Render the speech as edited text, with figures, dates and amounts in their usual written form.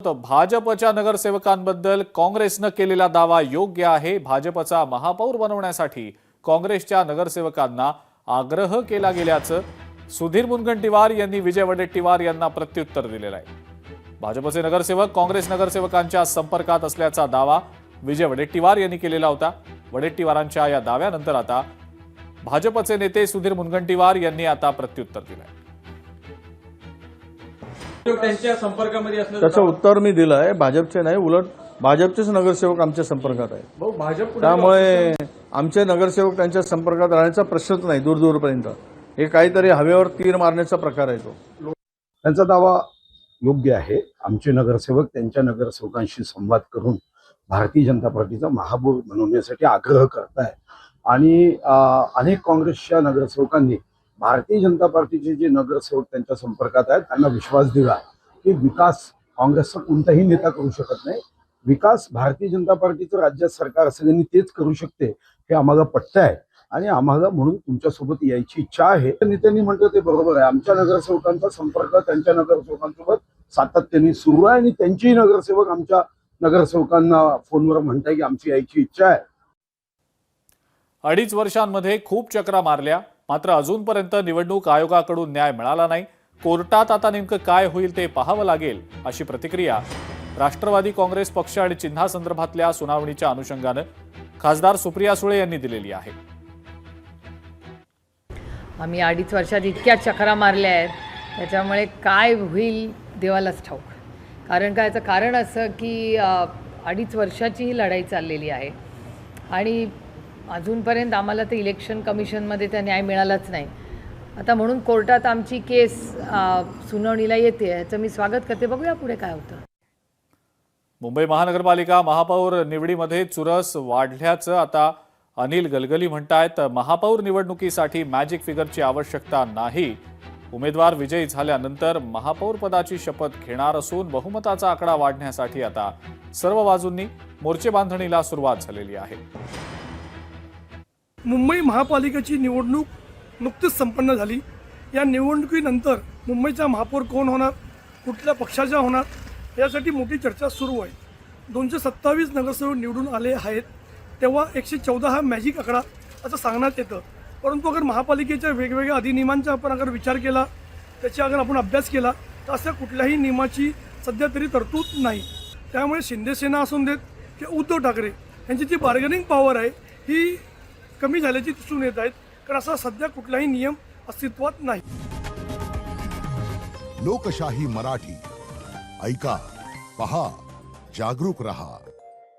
भाजपच्या नगरसेवकांबद्दल काँग्रेसनं केलेला दावा योग्य आहे। भाजपचा महापौर बनवण्यासाठी काँग्रेसच्या नगरसेवकांना आग्रह केला गेल्याचं सुधीर मुनगंटीवार यांनी विजय वडेट्टीवार यांना प्रत्युत्तर दिलेलं आहे। भाजपचे नगरसेवक काँग्रेस नगरसेवकांच्या संपर्कात असल्याचा दावा विजय वडेट्टीवार यांनी केलेला होता। वडेट्टीवारांच्या या दाव्यानंतर आता भाजपचे नेते सुधीर मुनगंटीवार यांनी आता प्रत्युत्तर दिलंय। त्यांच्या संपर्कामध्ये त्याचं उत्तर मी दिलं आहे। भाजपचे नाही, उलट भाजपचेच नगरसेवक आमच्या संपर्कात आहेत। त्यामुळे आमचे नगरसेवक त्यांच्या संपर्कात राहण्याचा प्रश्नच नाही दूरपर्यंत। हे काहीतरी हवेवर तीर मारण्याचा प्रकार आहे तो। त्यांचा दावा योग्य आहे। आमचे नगरसेवक त्यांच्या नगरसेवकांशी संवाद करून भारतीय जनता पार्टीचा महापौर बनवण्यासाठी आग्रह करताय आणि अनेक काँग्रेसच्या नगरसेवकांनी भारतीय जनता पार्टीचे जे नगरसेवक त्यांच्या संपर्कात आहेत त्यांना विश्वास दिला की विकास काँग्रेसचा कोणताही नेता करू शकत नाही, विकास भारतीय जनता पार्टीचं राज्यात सरकार असेल तेच करू शकते, हे आम्हाला पटतं आहे आणि आम्हाला म्हणून तुमच्यासोबत यायची इच्छा आहे। नेत्यांनी म्हटलं ते बरोबर आहे। आमच्या नगरसेवकांचा संपर्क त्यांच्या नगरसेवकांसोबत सातत्याने सुरू आहे आणि त्यांचेही नगरसेवक आमच्या नगरसेवकांना फोनवर म्हणताय की आमची यायची इच्छा आहे। 2.5 वर्षांमध्ये खूप चक्रा मारल्या, मात्र अजूनपर्यंत निवडणूक आयोगाकडून न्याय मिळाला नाही। कोर्टात आता नेमकं काय होईल ते पाहावं लागेल, अशी प्रतिक्रिया राष्ट्रवादी काँग्रेस पक्ष आणि चिन्हासंदर्भातल्या सुनावणीच्या अनुषंगानं खासदार सुप्रिया सुळे यांनी दिलेली आहे। आम्ही 2.5 वर्षात इतक्या चक्रा मारल्या आहेत, त्याच्यामुळे काय होईल देवालाच ठाऊक। कारण काय, याचं कारण असं की 2.5 वर्षाची ही लढाई चाललेली आहे आणि अजूनपर्यंत आम्हाला ते इलेक्शन कमिशनमध्ये त्या न्याय मिळालाच नाही। आता म्हणून कोर्टात आमची केस सुनावणीला येते, याचं मी स्वागत करते। बघूया पुढे काय होतं। मुंबई महानगरपालिका महापौर निवडीमध्ये चुरस वाढल्याचं आता अनिल गलगली म्हणतायत। महापौर निवडणुकीसाठी मॅजिक फिगरची आवश्यकता नाही। उमेदवार विजयी झाल्यानंतर महापौर पदाची शपथ घेणार असून बहुमताचा आकडा वाढण्यासाठी आता सर्व बाजूंनी मोर्चे बांधणीला सुरुवात झालेली आहे। मुंबई महापालिकेची निवडणूक नुकतीच संपन्न झाली। या निवडणुकीनंतर मुंबईचा महापौर कोण होणार, कुठल्या पक्षाचा होणार, यासाठी मोठी चर्चा सुरू आहे। 227 नगरसेवक निवडून आले आहेत, तेव्हा 114 हा मॅजिक आकडा असं सांगण्यात येतं। परंतु अगर महापालिकेच्या वेगवेगळ्या अधिनियमांचा आपण अगर विचार केला, त्याचा अगर आपण अभ्यास केला, तर अशा कुठल्याही नियमाची सध्या तरी तरतूद नाही। त्यामुळे शिंदेसेना असून देत किंवा उद्धव ठाकरे यांची जी बार्गेनिंग पॉवर आहे ही कमी झाल्याची दिसून येत आहेत, कारण असा सध्या कुठलाही नियम अस्तित्वात नाही। लोकशाही मराठी ऐका, पहा, जागरूक रहा।